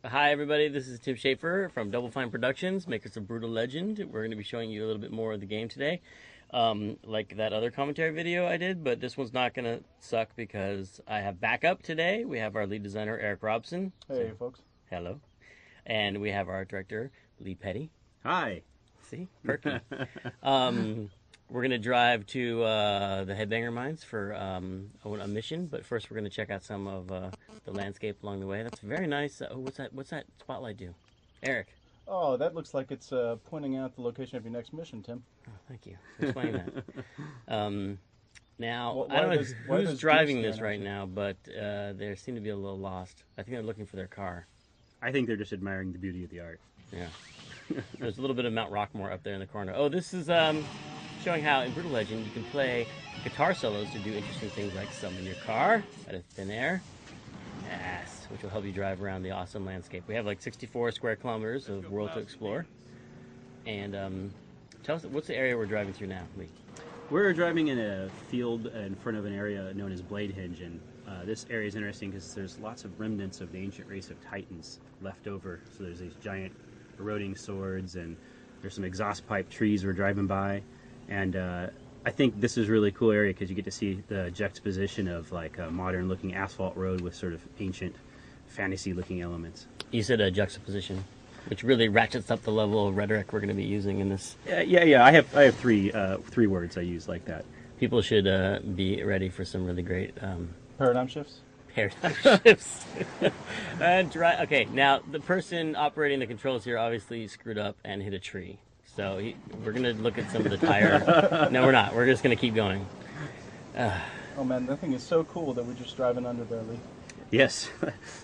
Hi, everybody. This is Tim Schafer from Double Fine Productions, makers of Brutal Legend. We're going to be showing you a little bit more of the game today, like that other commentary video I did, but this one's not going to suck because I have backup today. We have our lead designer, Eric Robson. Hey, folks. Hello. And we have our art director, Lee Petty. Hi. See? Perky. We're going to drive to the Headbanger Mines for a mission, but first we're going to check out some of the landscape along the way. That's very nice. Oh, what's that spotlight do? Eric. Oh, that looks like it's pointing out the location of your next mission, Tim. Oh, thank you. Explain that. Now, Why I don't know does who's driving Goose this stand right out? now, but they seem to be a little lost. I think they're looking for their car. I think they're just admiring the beauty of the art. Yeah. There's a little bit of Mount Rockmore up there in the corner. Oh, this is showing how in Brutal Legend you can play guitar solos to do interesting things like summon your car out of thin air. Yes, which will help you drive around the awesome landscape. We have like 64 square kilometers of world to explore. And tell us, what's the area we're driving through now, Lee? We're driving in a field in front of an area known as Bladehenge, and this area is interesting because there's lots of remnants of the ancient race of Titans left over. So there's these giant eroding swords, and there's some exhaust pipe trees we're driving by. And I think this is a really cool area because you get to see the juxtaposition of like a modern looking asphalt road with sort of ancient fantasy looking elements. You said a juxtaposition, which really ratchets up the level of rhetoric we're going to be using in this. Yeah. I have three words I use like that. People should be ready for some really great Paradigm shifts? paradigm shifts. Okay, now the person operating the controls here obviously screwed up and hit a tree. So we're going to look at some of the tire. No, we're not. We're just going to keep going. Oh man, that thing is so cool that we're just driving under there, Lee. Yes,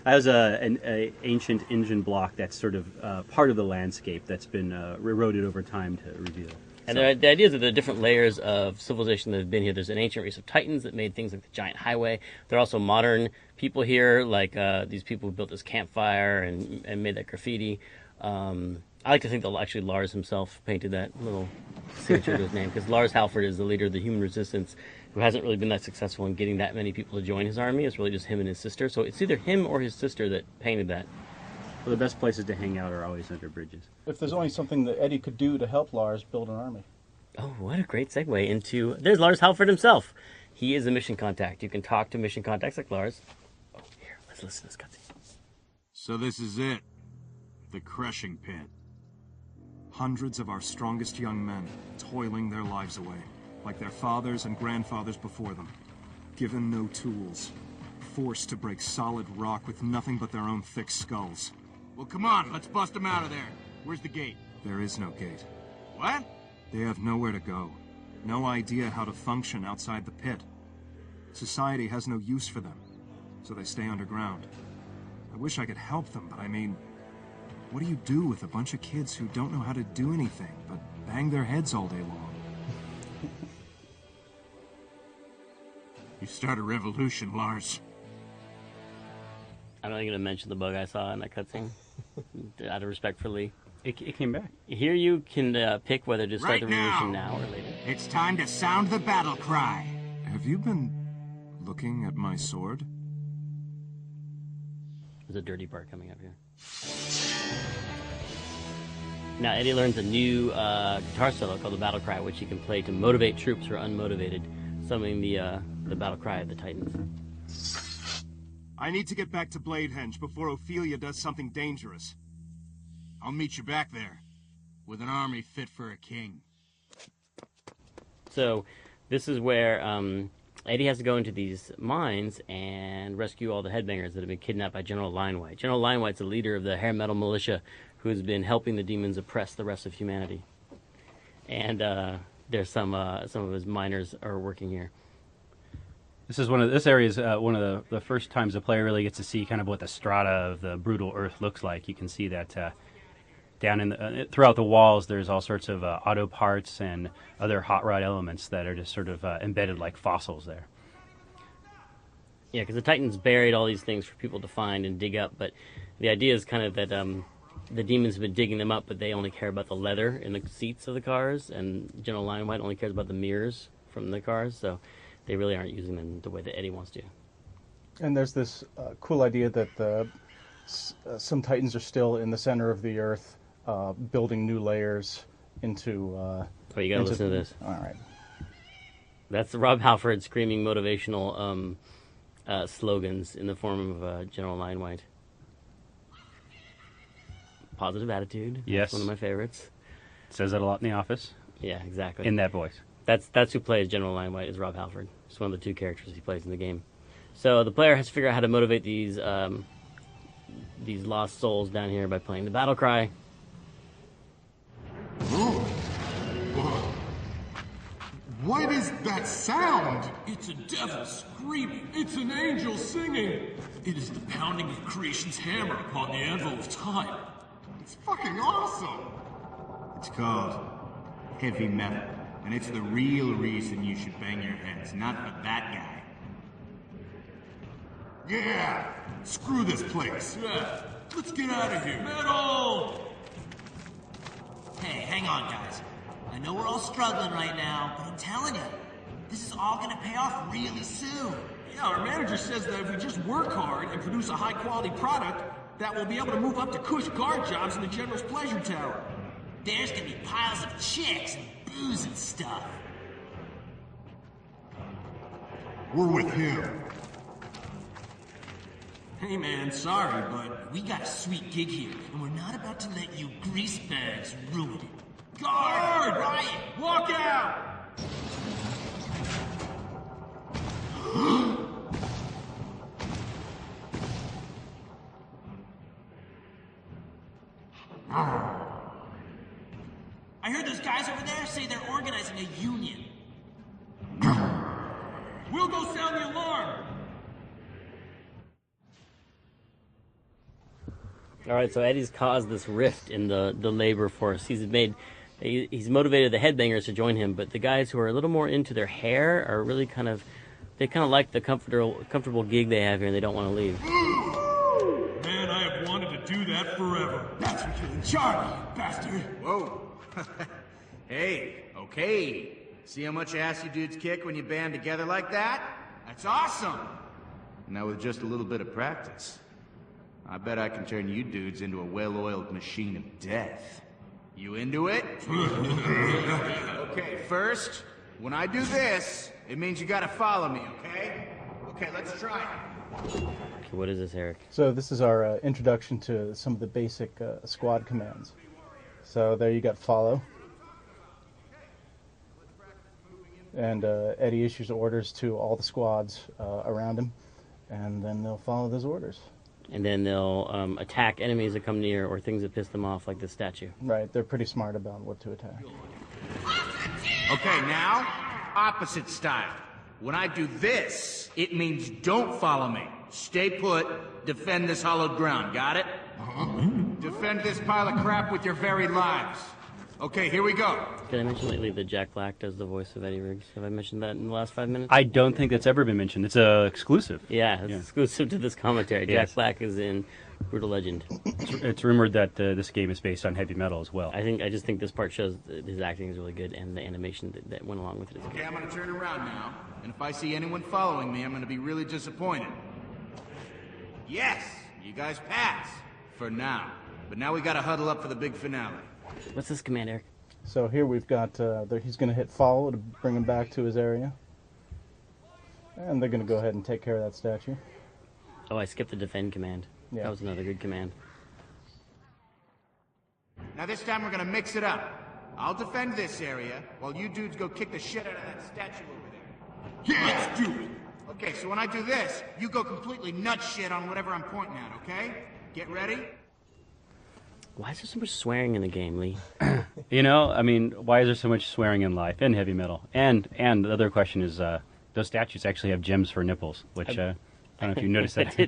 that was an ancient engine block that's sort of part of the landscape that's been eroded over time to reveal. And the idea is that there are different layers of civilization that have been here. There's an ancient race of Titans that made things like the giant highway. There are also modern people here, like these people who built this campfire and made that graffiti. I like to think that actually Lars himself painted that little signature to his name, because Lars Halford is the leader of the human resistance, who hasn't really been that successful in getting that many people to join his army. It's really just him and his sister. So it's either him or his sister that painted that. Well, the best places to hang out are always under bridges. If there's only something that Eddie could do to help Lars build an army. Oh, what a great segue into... There's Lars Halford himself. He is a mission contact. You can talk to mission contacts like Lars. Oh, here, let's listen to this cutscene. So this is it. The crushing pit. Hundreds of our strongest young men, toiling their lives away, like their fathers and grandfathers before them. Given no tools. Forced to break solid rock with nothing but their own thick skulls. Well, come on, let's bust them out of there. Where's the gate? There is no gate. What? They have nowhere to go. No idea how to function outside the pit. Society has no use for them, so they stay underground. I wish I could help them, but I mean, what do you do with a bunch of kids who don't know how to do anything but bang their heads all day long? You start a revolution, Lars. I'm not going to mention the bug I saw in that cutscene, out of respect for Lee. It came back. Here you can pick whether to start Right the revolution now. now or later. It's time to sound the battle cry. Have you been looking at my sword? There's a dirty part coming up here. Now Eddie learns a new guitar solo called the Battle Cry, which he can play to motivate troops who are unmotivated, summoning the Battle Cry of the Titans. I need to get back to Bladehenge before Ophelia does something dangerous. I'll meet you back there, with an army fit for a king. So this is where Eddie has to go into these mines and rescue all the headbangers that have been kidnapped by General Linewhite. General Linewhite's the leader of the hair metal militia who has been helping the demons oppress the rest of humanity. And there's some of his miners are working here. This area is one of the first times the player really gets to see kind of what the strata of the brutal earth looks like. You can see that down in throughout the walls, there's all sorts of auto parts and other hot rod elements that are just sort of embedded like fossils there. Yeah, because the Titans buried all these things for people to find and dig up, but the idea is kind of that the demons have been digging them up, but they only care about the leather in the seats of the cars, and General Linewhite only cares about the mirrors from the cars, so they really aren't using them the way that Eddie wants to. And there's this cool idea that the some Titans are still in the center of the Earth, building new layers into. Oh, you gotta listen to this. All right. That's Rob Halford screaming motivational slogans in the form of General Linewhite. Positive attitude. Yes. That's one of my favorites. Says that a lot in The Office. Yeah, exactly. In that voice. That's who plays General Linewhite, is Rob Halford. It's one of the two characters he plays in the game. So the player has to figure out how to motivate these lost souls down here by playing the battle cry. What is that sound? It's a devil screaming. It's an angel singing. It is the pounding of creation's hammer upon the anvil of time. It's fucking awesome! It's called heavy metal, and it's the real reason you should bang your heads, not for that guy. Yeah! Screw this place. Yeah! Let's get out of here. Metal! Hey, hang on, guys. I know we're all struggling right now, but I'm telling you, this is all gonna pay off really soon. Yeah, our manager says that if we just work hard and produce a high-quality product, that we'll be able to move up to cush guard jobs in the General's Pleasure Tower. There's gonna be piles of chicks and booze and stuff. We're with him. Hey man, sorry, but we got a sweet gig here, and we're not about to let you greasebags ruin it. Guard! Riot! Walk out! I heard those guys over there say they're organizing a union. We'll go sound the alarm! All right, so Eddie's caused this rift in the labor force. He's motivated the headbangers to join him, but the guys who are a little more into their hair are really kind of like the comfortable gig they have here, and they don't want to leave. Man, I have wanted to do that forever. That's what you're in charge, you bastard. Whoa. Hey, okay. See how much ass you dudes kick when you band together like that? That's awesome! Now with just a little bit of practice, I bet I can turn you dudes into a well-oiled machine of death. You into it? Okay, first, when I do this, it means you gotta follow me, okay? Okay, let's try it. Okay, what is this, Eric? So this is our introduction to some of the basic squad commands. So there you got follow. And Eddie issues orders to all the squads around him, and then they'll follow those orders. And then they'll attack enemies that come near or things that piss them off, like this statue. Right, they're pretty smart about what to attack. Okay, now, opposite style. When I do this, it means don't follow me. Stay put, defend this hollowed ground, got it? Defend this pile of crap with your very lives. Okay, here we go. Did I mention lately that Jack Black does the voice of Eddie Riggs? Have I mentioned that in the last 5 minutes? I don't think that's ever been mentioned. It's exclusive. Yeah, it's exclusive to this commentary. Yes. Jack Black is in Brutal Legend. It's rumored that this game is based on heavy metal as well. I just think this part shows that his acting is really good, and the animation that went along with it is good. Okay, I'm gonna turn around now, and if I see anyone following me, I'm gonna be really disappointed. Yes, you guys pass. For now. But now we gotta huddle up for the big finale. What's this command, Eric? So here we've got, he's going to hit follow to bring him back to his area. And they're going to go ahead and take care of that statue. Oh, I skipped the defend command. Yeah. That was another good command. Now this time we're gonna mix it up. I'll defend this area, while you dudes go kick the shit out of that statue over there. Yeah, let's do it. Okay, so when I do this, you go completely nutshit on whatever I'm pointing at, okay? Get ready? Why is there so much swearing in the game, Lee? You know, I mean, why is there so much swearing in life and heavy metal? And the other question is, those statues actually have gems for nipples, which I don't know if you noticed that.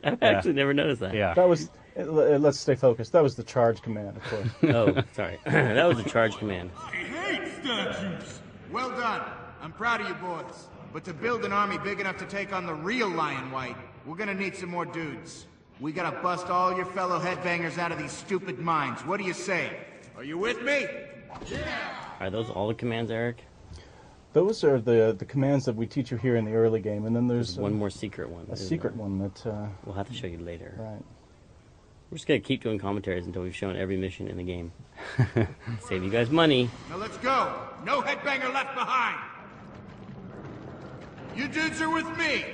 I've actually never noticed that. Yeah. That was, let's stay focused, that was the charge command, of course. Oh, sorry. That was a charge command. I hate statues. Well done. I'm proud of you boys. But to build an army big enough to take on the real Lion White, we're gonna need some more dudes. We gotta bust all your fellow headbangers out of these stupid minds. What do you say? Are you with me? Are those all the commands, Eric? Those are the commands that we teach you here in the early game, and then there's One more secret one. a isn't secret there? one that, We'll have to show you later. right. We're just gonna keep doing commentaries until we've shown every mission in the game. Save you guys money. Now let's go. No headbanger left behind. You dudes are with me.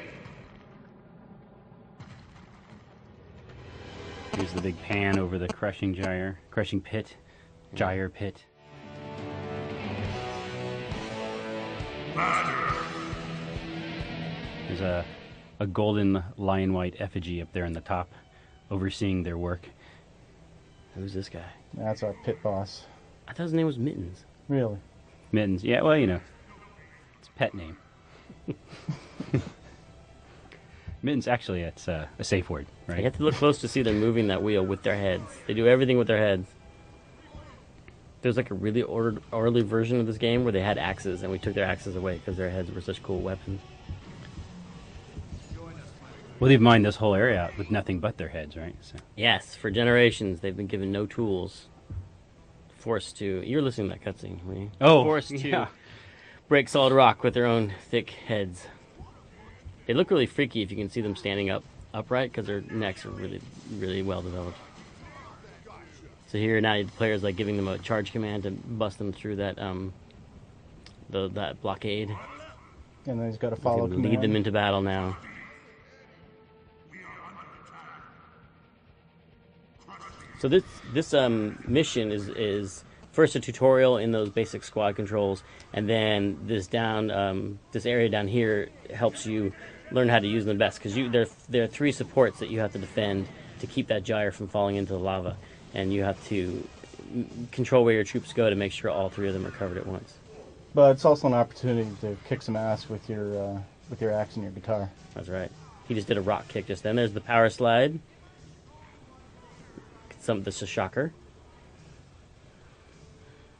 Here's the big pan over the crushing pit. Gyre pit. There's a golden lion white effigy up there in the top, overseeing their work. Who's this guy? That's our pit boss. I thought his name was Mittens. Really? Mittens. Yeah, well, you know, it's a pet name. Mittens, actually, it's a safe word, right? You have to look close to see them moving that wheel with their heads. They do everything with their heads. There's like a really orderly version of this game where they had axes, and we took their axes away because their heads were such cool weapons. Well, they've mined this whole area out with nothing but their heads, right? So. Yes, for generations they've been given no tools. Forced to... You're listening to that cutscene, were you? Oh, forced yeah. to break solid rock with their own thick heads. They look really freaky if you can see them standing upright because their necks are really, really well developed. So here now the player's like giving them a charge command to bust them through that that blockade. And then he's got to follow You can lead them into battle now. So this mission is first a tutorial in those basic squad controls, and then this area down here helps you learn how to use them best, because there are 3 supports that you have to defend to keep that gyre from falling into the lava, and you have to control where your troops go to make sure all 3 of them are covered at once. But it's also an opportunity to kick some ass with your axe and your guitar. That's right. He just did a rock kick just then. There's the power slide. This is a shocker.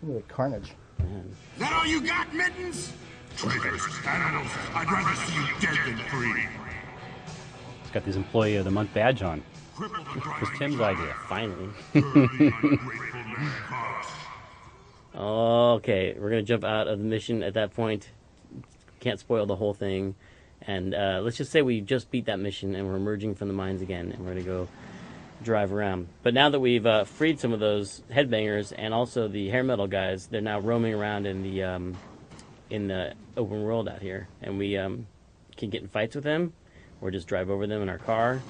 Look at the carnage. Man. Is that all you got, Mittens? Traitors, animals, I'd rather see you dead than free. It's got this Employee of the Month badge on. Cripple the It was Tim's idea. Finally. dirty, ungrateful mankind. Okay, we're going to jump out of the mission at that point. Can't spoil the whole thing. And let's just say we just beat that mission and we're emerging from the mines again, and we're going to go drive around. But now that we've freed some of those headbangers and also the hair metal guys, they're now roaming around in the open world out here, and we can get in fights with them or just drive over them in our car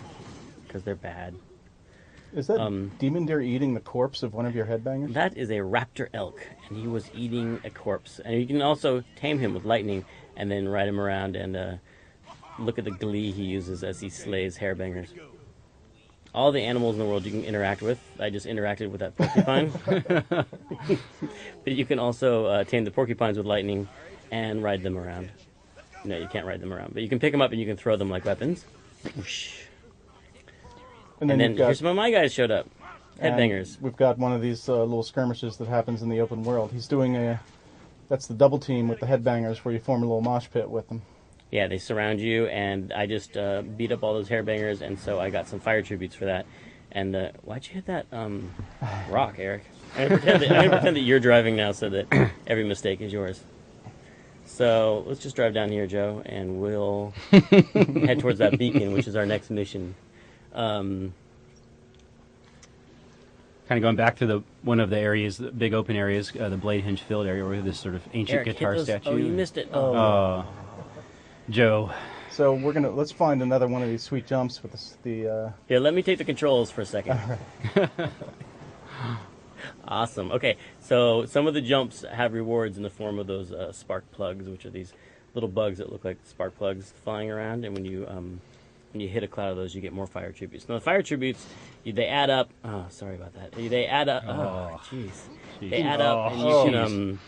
because they're bad. Is that demon deer eating the corpse of one of your headbangers? That is a raptor elk, and he was eating a corpse. And you can also tame him with lightning and then ride him around and look at the glee he uses as he slays hairbangers. All the animals in the world you can interact with. I just interacted with that porcupine. But you can also tame the porcupines with lightning and ride them around. No, you can't ride them around, but you can pick them up and you can throw them like weapons. Whoosh. And then here's some of my guys showed up. Headbangers. We've got one of these little skirmishes that happens in the open world. He's doing that's the double team with the headbangers where you form a little mosh pit with them. Yeah, they surround you, and I just beat up all those hairbangers, and so I got some fire tributes for that. And why'd you hit that rock, Eric? I'm going to pretend that you're driving now so that every mistake is yours. So let's just drive down here, Joe, and we'll head towards that beacon, which is our next mission. Kind of going back to one of the areas, the big open areas, the Blade Hinge Field area, where this sort of ancient Eric, guitar hit those. statue. Oh, you missed it. Joe. So let's find another one of these sweet jumps with the Here, let me take the controls for a second. Awesome. Okay, so some of the jumps have rewards in the form of those spark plugs, which are these little bugs that look like spark plugs flying around, and when you hit a cloud of those, you get more fire tributes. Now, the fire tributes, they add up. Oh, sorry about that. They add up. Oh, jeez. They add up, and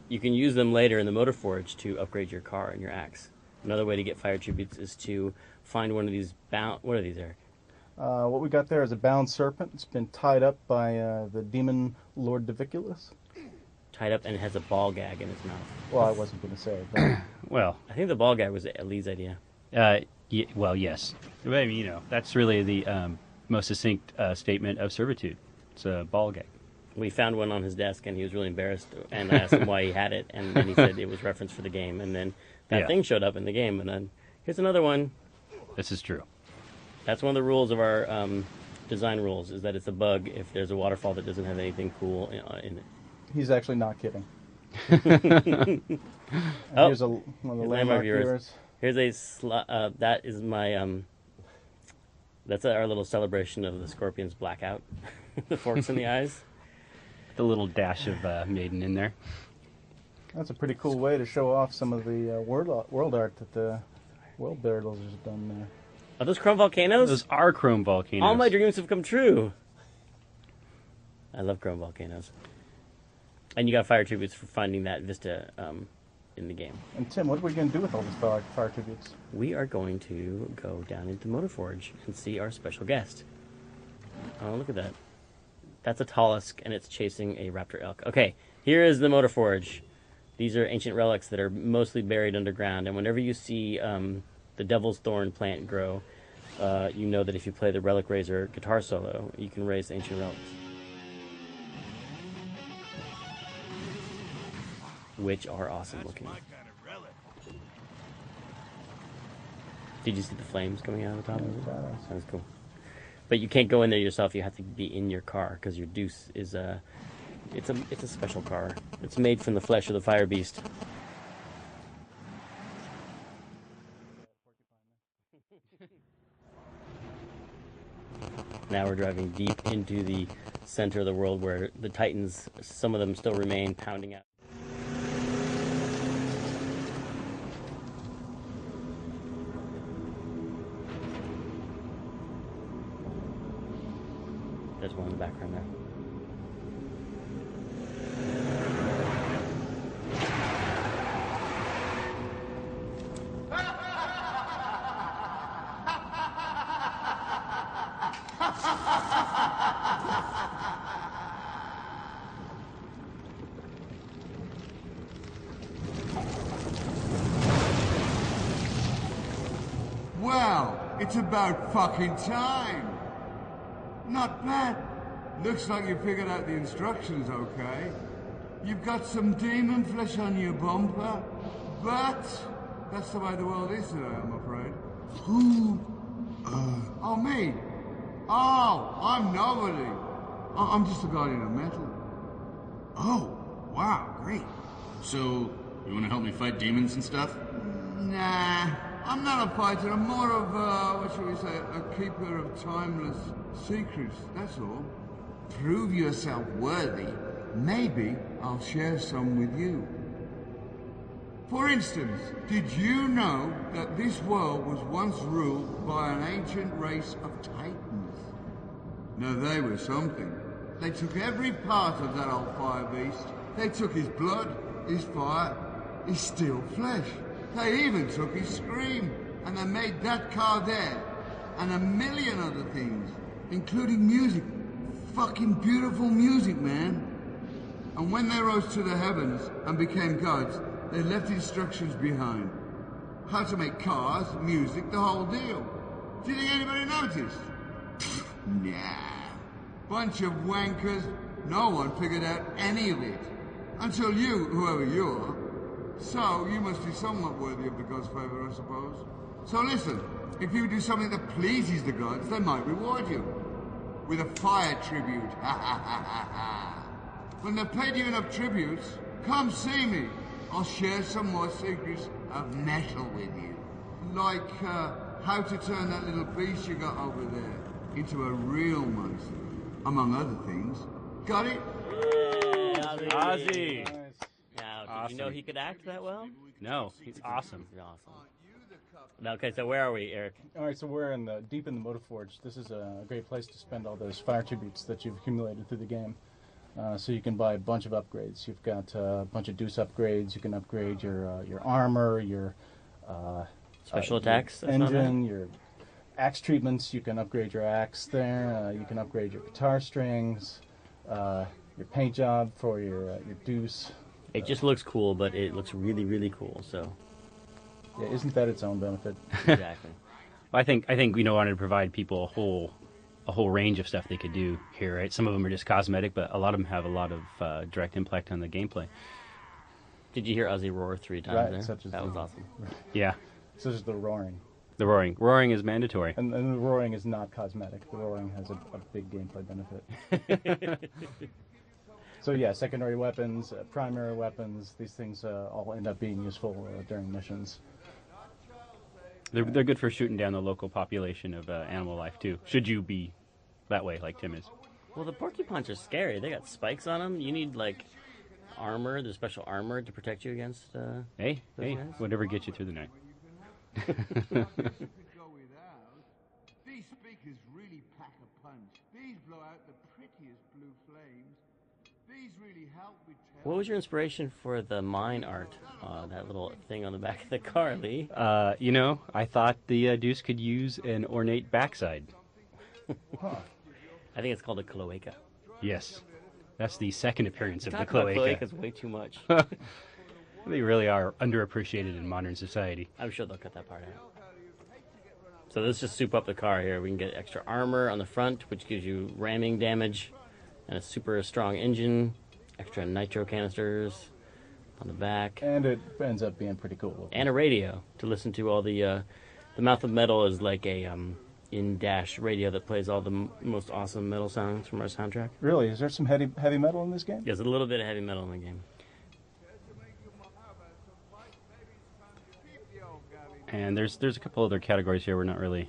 you can use them later in the Motor Forge to upgrade your car and your axe. Another way to get fire tributes is to find one of these what are these, Eric? What we got there is a bound serpent. It's been tied up by the demon Lord Diviculus. Tied up and has a ball gag in its mouth. Well, I wasn't going to say it. But Well, I think the ball gag was Lee's idea. well, yes. But, I mean, that's really the most succinct statement of servitude. It's a ball gag. We found one on his desk, and he was really embarrassed, and I asked him why he had it, and then he said it was reference for the game, and then that thing showed up in the game, and then here's another one. This is true. That's one of the rules of our design rules is that it's a bug if there's a waterfall that doesn't have anything cool in it. He's actually not kidding. Oh, Here's one of the landmark viewers. Here's that is my that's our little celebration of the Scorpion's blackout. The forks in the eyes. The little dash of Maiden in there. That's a pretty cool way to show off some of the world art that the world builders have done there. Are those chrome volcanoes? Those are chrome volcanoes. All my dreams have come true. I love chrome volcanoes. And you got fire tributes for finding that vista in the game. And Tim, what are we going to do with all these fire tributes? We are going to go down into Motor Forge and see our special guest. Oh, look at that. That's a Talisk, and it's chasing a raptor elk. Okay, here is the Motor Forge. These are ancient relics that are mostly buried underground, and whenever you see the Devil's Thorn plant grow, you know that if you play the Relic Raiser guitar solo, you can raise ancient relics. Which are awesome looking. Did you see the flames coming out of the top of it? That was cool. But you can't go in there yourself. You have to be in your car because your Deuce is it's a special car. It's made from the flesh of the fire beast. Now we're driving deep into the center of the world where the Titans, some of them still remain, pounding out. There's one in the background there. Well, it's about fucking time. Not bad. Looks like you figured out the instructions okay. You've got some demon flesh on your bumper, but that's the way the world is today, I'm afraid. Who? Oh, me? Oh, I'm nobody. I'm just a guardian of metal. Oh, wow, great. So, you want to help me fight demons and stuff? Nah, I'm not a fighter. I'm more of, what shall we say, a keeper of timeless secrets, that's all. Prove yourself worthy. Maybe I'll share some with you. For instance, did you know that this world was once ruled by an ancient race of titans? Now they were something. They took every part of that old fire beast. They took his blood, his fire, his steel flesh. They even took his scream, and they made that car there, and a million other things, including music. Fucking beautiful music, man. And when they rose to the heavens and became gods, they left instructions behind. How to make cars, music, the whole deal. Do you think anybody noticed? Nah. Bunch of wankers. No one figured out any of it. Until you, whoever you are. So, you must be somewhat worthy of the gods' favor, I suppose. So listen, if you do something that pleases the gods, they might reward you. With a fire tribute. When they've paid you enough tributes, come see me. I'll share some more secrets of metal with you. Like, how to turn that little beast you got over there into a real monster. Among other things. Got it? Yay, Ozzy! Now, did Awesome. you know he could act that well? No, he's awesome. He's awesome. Okay, so where are we, Eric? All right, so we're deep in the Motor Forge. This is a great place to spend all those fire tributes that you've accumulated through the game. So you can buy a bunch of upgrades. You've got a bunch of Deuce upgrades. You can upgrade your armor, your Special attacks? your engine, your axe treatments. You can upgrade your axe there. You can upgrade your guitar strings, your paint job for your Deuce. It just looks cool, but it looks really, really cool, so... Yeah, isn't that its own benefit? Exactly. I think we wanted to provide people a whole range of stuff they could do here, right? Some of them are just cosmetic, but a lot of them have a lot of direct impact on the gameplay. Did you hear Ozzy roar 3 times Right, there? such as That was the- awesome. Yeah. Such as the roaring. The roaring. Roaring is mandatory. And the roaring is not cosmetic. The roaring has a big gameplay benefit. So yeah, secondary weapons, primary weapons, these things all end up being useful during missions. They're good for shooting down the local population of animal life, too. Should you be that way, like Tim is. Well, the porcupines are scary. They got spikes on them. You need, like, armor. There's special armor to protect you against Hey, guys. whatever gets you through the night. These speakers really pack a punch. These blow out the prettiest blue flames. These really help with... What was your inspiration for the mine art? That little thing on the back of the car, Lee? You know, I thought the Deuce could use an ornate backside. I think it's called a cloaca. Yes. That's the second appearance of the Talk about cloaca. cloacas way too much. They really are underappreciated in modern society. I'm sure they'll cut that part out. So let's just soup up the car here. We can get extra armor on the front, which gives you ramming damage, and a super strong engine, extra nitro canisters on the back, And it ends up being pretty cool. and a radio to listen to all the Mouth of Metal is like a in-dash radio that plays all the most awesome metal songs from our soundtrack. Really, is there some heavy metal in this game? There's a little bit of heavy metal in the game. And there's a couple other categories here we're not really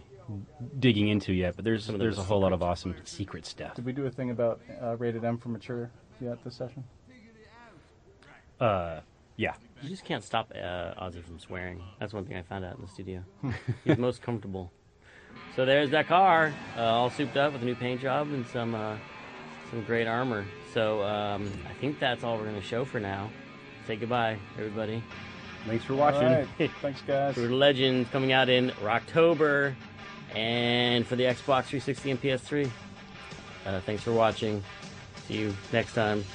digging into yet, but there's Some of them a are whole lot of awesome secret stuff. Did we do a thing about rated M for mature yet this session? Yeah. You just can't stop Ozzy from swearing. That's one thing I found out in the studio. He's most comfortable. So there's that car, all souped up with a new paint job and some great armor. So I think that's all we're going to show for now. Say goodbye, everybody. Thanks for watching. All right. Thanks, guys. For Legends coming out in October, and for the Xbox 360 and PS3. Thanks for watching. See you next time.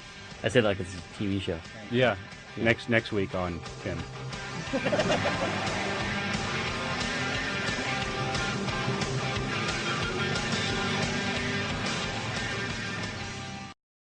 I say that like it's a TV show. Yeah. Next week on Tim.